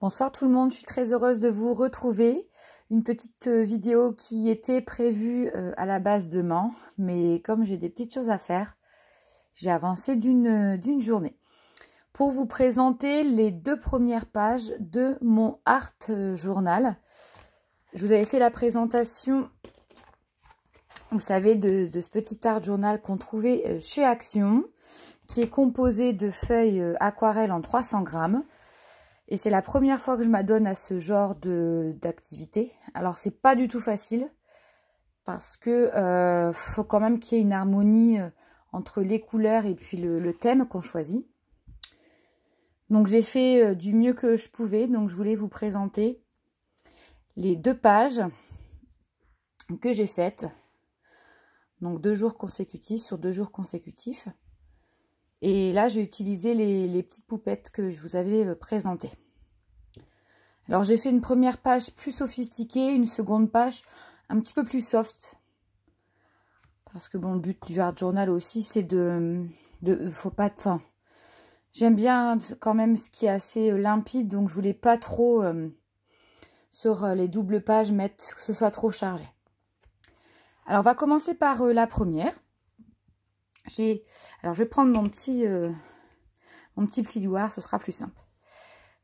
Bonsoir tout le monde, je suis très heureuse de vous retrouver. Une petite vidéo qui était prévue à la base demain, mais comme j'ai des petites choses à faire, j'ai avancé d'une journée. Pour vous présenter les 2 premières pages de mon Art Journal. Je vous avais fait la présentation, vous savez, de ce petit Art Journal qu'on trouvait chez Action, qui est composé de feuilles aquarelles en 300 grammes. Et c'est la première fois que je m'adonne à ce genre d'activité. Alors, c'est pas du tout facile parce que faut quand même qu'il y ait une harmonie entre les couleurs et puis le thème qu'on choisit. Donc, j'ai fait du mieux que je pouvais. Donc, je voulais vous présenter les 2 pages que j'ai faites. Donc, 2 jours consécutifs sur 2 jours consécutifs. Et là, j'ai utilisé les petites poupettes que je vous avais présentées. Alors, j'ai fait une première page plus sophistiquée, une seconde page un petit peu plus soft. Parce que bon, le but du Art Journal aussi, c'est faut pas... Enfin, j'aime bien quand même ce qui est assez limpide, donc je voulais pas trop, sur les doubles pages, mettre que ce soit trop chargé. Alors, on va commencer par la première. Alors, je vais prendre mon petit plioir, ce sera plus simple.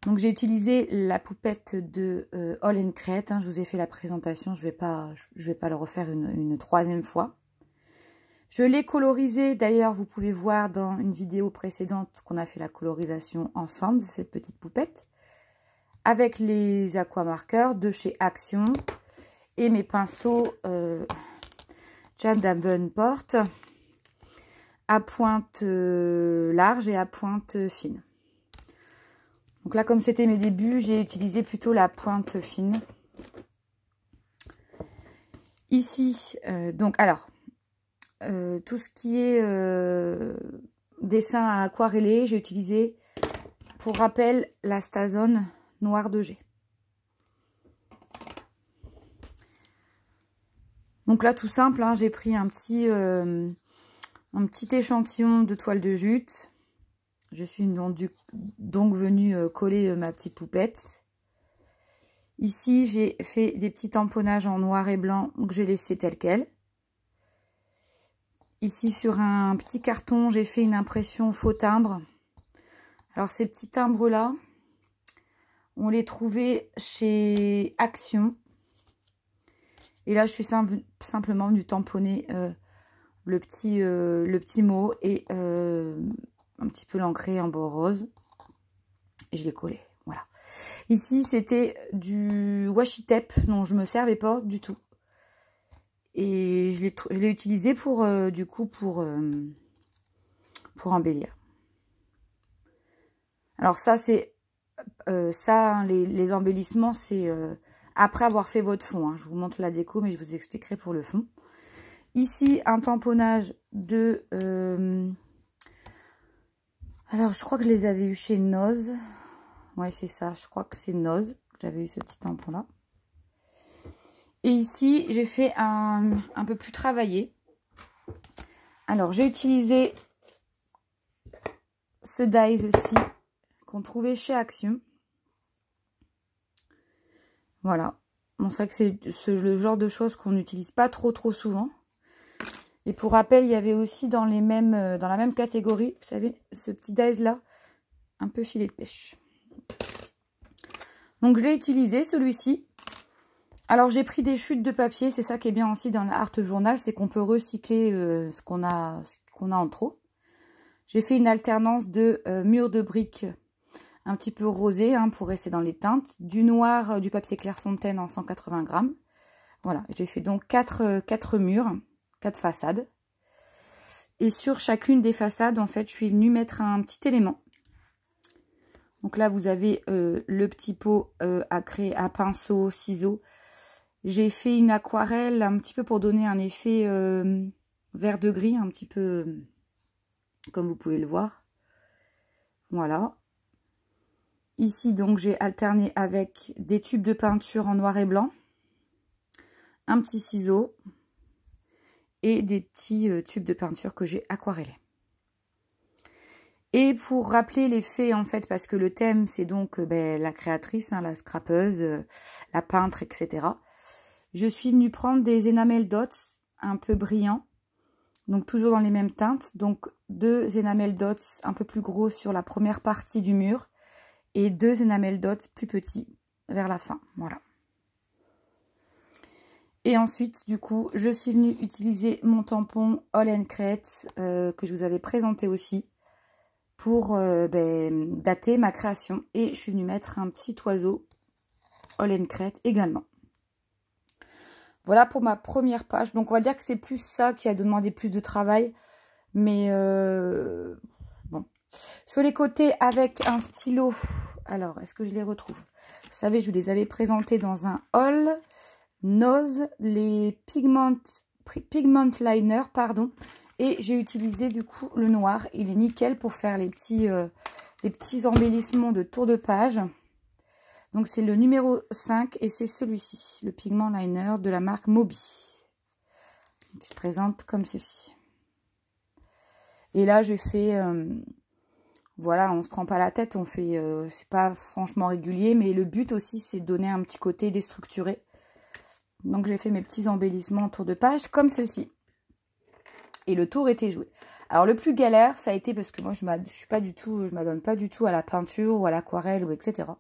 Donc, j'ai utilisé la poupette de All & Create. Je vous ai fait la présentation, je vais pas le refaire une 3e fois. Je l'ai colorisé, d'ailleurs, vous pouvez voir dans une vidéo précédente qu'on a fait la colorisation ensemble de cette petite poupette. Avec les aquamarqueurs de chez Action et mes pinceaux Jan Davenport à pointe large et à pointe fine. Donc là, comme c'était mes débuts, j'ai utilisé plutôt la pointe fine. Ici, donc alors, tout ce qui est dessin à aquareller, j'ai utilisé, pour rappel, la Stazone Noir de G. Donc là, tout simple, j'ai pris un petit échantillon de toile de jute. Je suis donc venue coller ma petite poupette. Ici, j'ai fait des petits tamponnages en noir et blanc que j'ai laissé tel quel. Ici, sur un petit carton, j'ai fait une impression faux timbre. Alors, ces petits timbres-là, on les trouvait chez Action. Et là, je suis simplement venue tamponner le petit mot et un petit peu l'ancrer en beau rose. Et je l'ai collé. Voilà. Ici, c'était du washi tape dont je ne me servais pas du tout. Et je l'ai utilisé pour, du coup, pour embellir. Alors ça, c'est les embellissements, c'est après avoir fait votre fond. Je vous montre la déco, mais je vous expliquerai pour le fond. Ici, un tamponnage de... alors, je crois que je les avais eu chez Noz. Ouais, c'est ça. Je crois que c'est Noz que j'avais eu ce petit tampon-là. Et ici, j'ai fait un peu plus travaillé. Alors, j'ai utilisé ce dies-ci qu'on trouvait chez Action. Voilà. Bon, c'est vrai que c'est le genre de choses qu'on n'utilise pas trop souvent. Et pour rappel, il y avait aussi dans la même catégorie, vous savez, ce petit dies-là, un peu filet de pêche. Donc, je l'ai utilisé, celui-ci. Alors, j'ai pris des chutes de papier. C'est ça qui est bien aussi dans l'Art Journal, c'est qu'on peut recycler ce qu'on a en trop. J'ai fait une alternance de mur de briques un petit peu rosé pour rester dans les teintes. Du noir, du papier Clairefontaine en 180 grammes. Voilà, j'ai fait donc 4 murs, 4 façades. Et sur chacune des façades, en fait, je suis venue mettre un petit élément. Donc là, vous avez le petit pot à pinceau, ciseaux. J'ai fait une aquarelle un petit peu pour donner un effet vert de gris, un petit peu comme vous pouvez le voir. Voilà. Ici, donc, j'ai alterné avec des tubes de peinture en noir et blanc, un petit ciseau et des petits tubes de peinture que j'ai aquarellés. Et pour rappeler les faits, en fait, parce que le thème, c'est donc la créatrice, hein, la scrapeuse, la peintre, etc. Je suis venue prendre des enamel dots un peu brillants, donc toujours dans les mêmes teintes. Donc 2 enamel dots un peu plus gros sur la première partie du mur et 2 enamel dots plus petits vers la fin. Voilà. Et ensuite, du coup, je suis venue utiliser mon tampon All & Create que je vous avais présenté aussi pour dater ma création. Et je suis venue mettre un petit oiseau All & Create également. Voilà pour ma première page. Donc, on va dire que c'est plus ça qui a demandé plus de travail. Mais bon. Sur les côtés, avec un stylo. Alors, est-ce que je les retrouve? Vous savez, je vous les avais présentés dans un haul. Nose, les pigment liner, pardon. Et j'ai utilisé du coup le noir. Il est nickel pour faire les petits embellissements de tour de page. Donc c'est le numéro 5 et c'est celui-ci, le pigment liner de la marque Moby. Il se présente comme ceci. Et là j'ai fait, voilà, on se prend pas la tête, on fait, c'est pas franchement régulier, mais le but aussi c'est de donner un petit côté déstructuré. Donc j'ai fait mes petits embellissements tour de page comme ceci. Et le tour était joué. Alors le plus galère, ça a été parce que moi je m'adonne pas du tout à la peinture ou à l'aquarelle ou etc.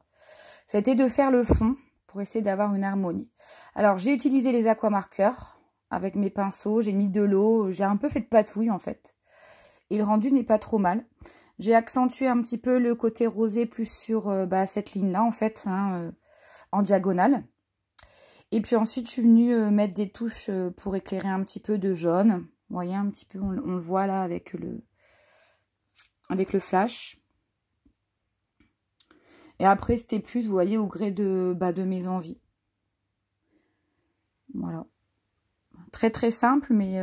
Ça a été de faire le fond pour essayer d'avoir une harmonie. Alors j'ai utilisé les aquamarqueurs avec mes pinceaux, j'ai mis de l'eau, j'ai un peu fait de patouille en fait. Et le rendu n'est pas trop mal. J'ai accentué un petit peu le côté rosé plus sur cette ligne-là en fait, hein, en diagonale. Et puis ensuite je suis venue mettre des touches pour éclairer un petit peu de jaune. Vous voyez un petit peu, on le voit là avec le flash. Et après, c'était plus, vous voyez, au gré de mes envies. Voilà. Très très simple, mais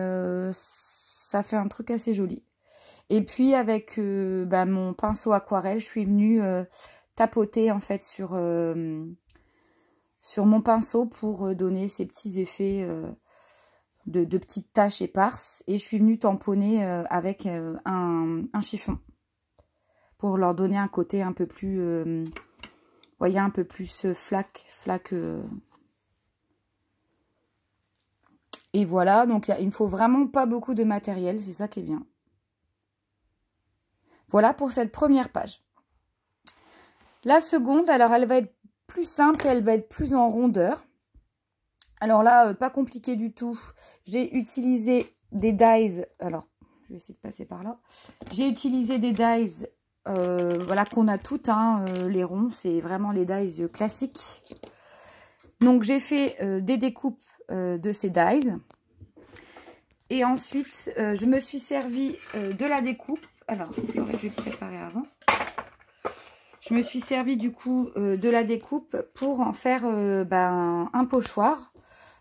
ça fait un truc assez joli. Et puis, avec mon pinceau aquarelle, je suis venue tapoter en fait sur mon pinceau pour donner ces petits effets de petites taches éparses. Et je suis venue tamponner avec un chiffon. Pour leur donner un côté un peu plus, voyez, un peu plus flaque. Et voilà, donc il me faut vraiment pas beaucoup de matériel, c'est ça qui est bien. Voilà pour cette première page. La seconde, alors elle va être plus simple, elle va être plus en rondeur. Alors là, pas compliqué du tout. J'ai utilisé des dies, alors je vais essayer de passer par là. J'ai utilisé des dies. Voilà qu'on a toutes, hein, les ronds, c'est vraiment les dies classiques. Donc j'ai fait des découpes de ces dies. Et ensuite, je me suis servi de la découpe. Alors, j'aurais dû le préparer avant. Je me suis servi du coup de la découpe pour en faire un pochoir.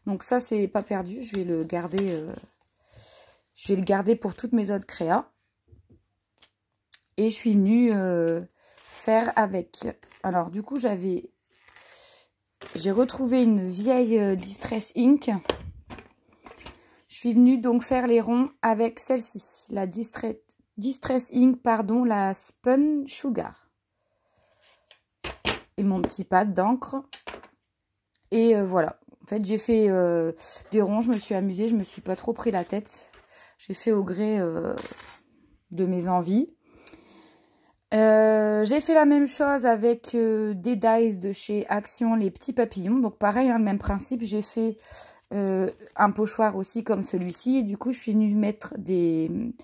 Donc ça, c'est pas perdu, je vais le garder. Je vais le garder pour toutes mes autres créas. Et je suis venue faire avec. Alors du coup, j'ai retrouvé une vieille Distress Ink. Je suis venue donc faire les ronds avec celle-ci, la Distress Ink, pardon, la Spun Sugar. Et mon petit pad d'encre. Et voilà. En fait, j'ai fait des ronds, je me suis amusée, je me suis pas trop pris la tête. J'ai fait au gré de mes envies. J'ai fait la même chose avec des dies de chez Action, les petits papillons. Donc pareil, hein, le même principe. J'ai fait un pochoir aussi comme celui-ci. Et du coup, je suis venue mettre des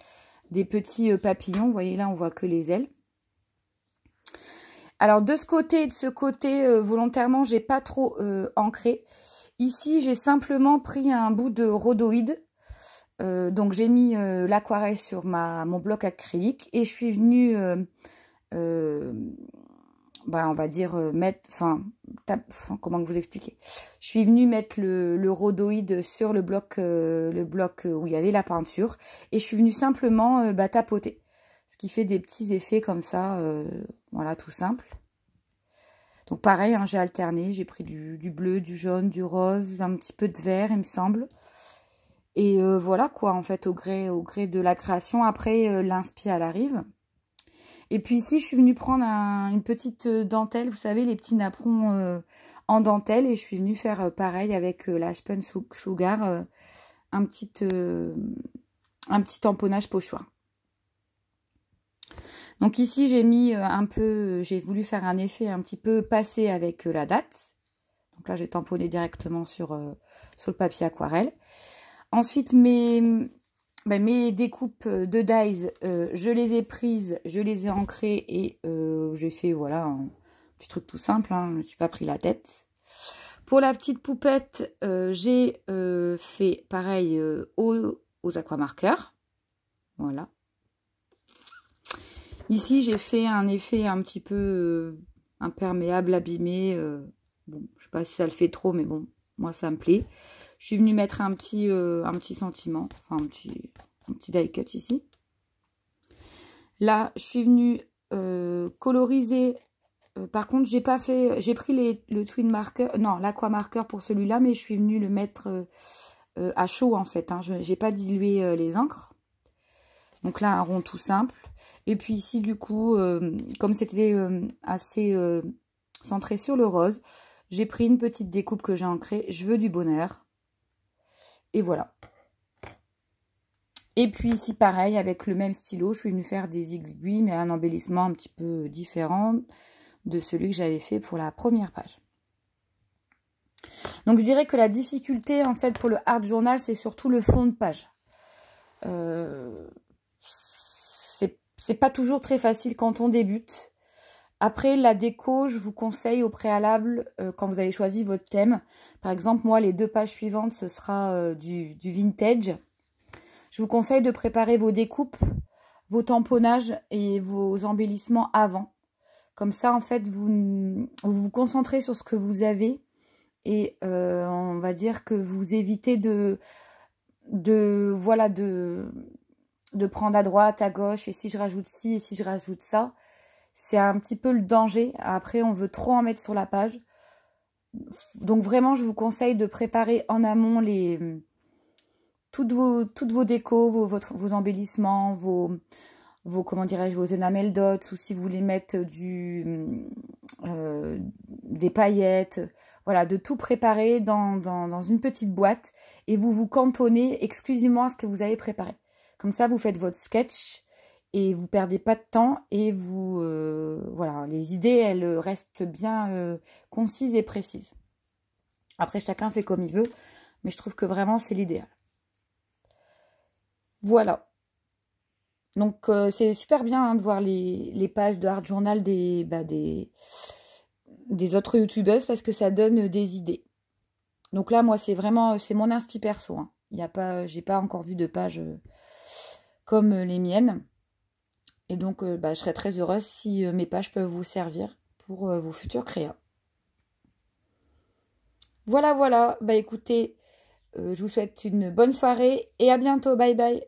petits papillons. Vous voyez là, on voit que les ailes. Alors de ce côté et de ce côté, volontairement, j'ai pas trop ancré. Ici, j'ai simplement pris un bout de rhodoïde. Donc j'ai mis l'aquarelle sur mon bloc acrylique et je suis venue on va dire comment vous expliquer, je suis venue mettre le rhodoïde sur le bloc où il y avait la peinture et je suis venue simplement tapoter, ce qui fait des petits effets comme ça, voilà, tout simple. Donc pareil, hein, j'ai alterné, j'ai pris du bleu, du jaune, du rose, un petit peu de vert il me semble. Et voilà quoi, en fait, au gré de la création. Après, l'inspi, elle arrive. Et puis ici, je suis venue prendre une petite dentelle, vous savez, les petits napperons en dentelle. Et je suis venue faire pareil avec la Spun Sugar, un petit tamponnage pochoir. Donc ici, j'ai mis j'ai voulu faire un effet un petit peu passé avec la date. Donc là, j'ai tamponné directement sur le papier aquarelle. Ensuite, mes découpes de dies, je les ai prises, je les ai ancrées et j'ai fait, voilà, un petit truc tout simple, hein, je ne me suis pas pris la tête. Pour la petite poupette, j'ai fait pareil aux aquamarqueurs. Voilà. Ici, j'ai fait un effet un petit peu imperméable, abîmé. Bon, je sais pas si ça le fait trop, mais bon, moi, ça me plaît. Je suis venue mettre un petit sentiment, enfin un petit die cut ici. Là, je suis venue coloriser. Par contre, j'ai pris le twin marker, non, l'aqua marker pour celui-là, mais je suis venue le mettre à chaud en fait. Hein. Je n'ai pas dilué les encres. Donc là, un rond tout simple. Et puis ici, du coup, comme c'était assez centré sur le rose, j'ai pris une petite découpe que j'ai ancrée. Je veux du bonheur. Et voilà. Et puis ici, pareil, avec le même stylo, je suis venue faire des aiguilles, mais un embellissement un petit peu différent de celui que j'avais fait pour la première page. Donc, je dirais que la difficulté, en fait, pour le art journal, c'est surtout le fond de page. C'est pas toujours très facile quand on débute. Après, la déco, je vous conseille au préalable, quand vous avez choisi votre thème. Par exemple, moi, les 2 pages suivantes, ce sera du vintage. Je vous conseille de préparer vos découpes, vos tamponnages et vos embellissements avant. Comme ça, en fait, vous vous concentrez sur ce que vous avez. Et on va dire que vous évitez de prendre à droite, à gauche, et si je rajoute ci, et si je rajoute ça. C'est un petit peu le danger. Après, on veut trop en mettre sur la page. Donc vraiment, je vous conseille de préparer en amont toutes vos décos, vos embellissements, vos comment dirais-je, vos enamel dots, ou si vous voulez mettre des paillettes. Voilà, de tout préparer dans une petite boîte et vous cantonnez exclusivement à ce que vous avez préparé. Comme ça, vous faites votre sketch et vous perdez pas de temps et voilà, les idées, elles restent bien concises et précises. Après, chacun fait comme il veut, mais je trouve que vraiment, c'est l'idéal. Voilà. Donc, c'est super bien hein, de voir les pages de Art Journal des autres youtubeuses parce que ça donne des idées. Donc là, moi, c'est mon inspi perso. Hein. J'ai pas encore vu de page comme les miennes. Et donc, je serais très heureuse si mes pages peuvent vous servir pour vos futurs créas. Voilà, voilà. Bah écoutez, je vous souhaite une bonne soirée et à bientôt. Bye bye.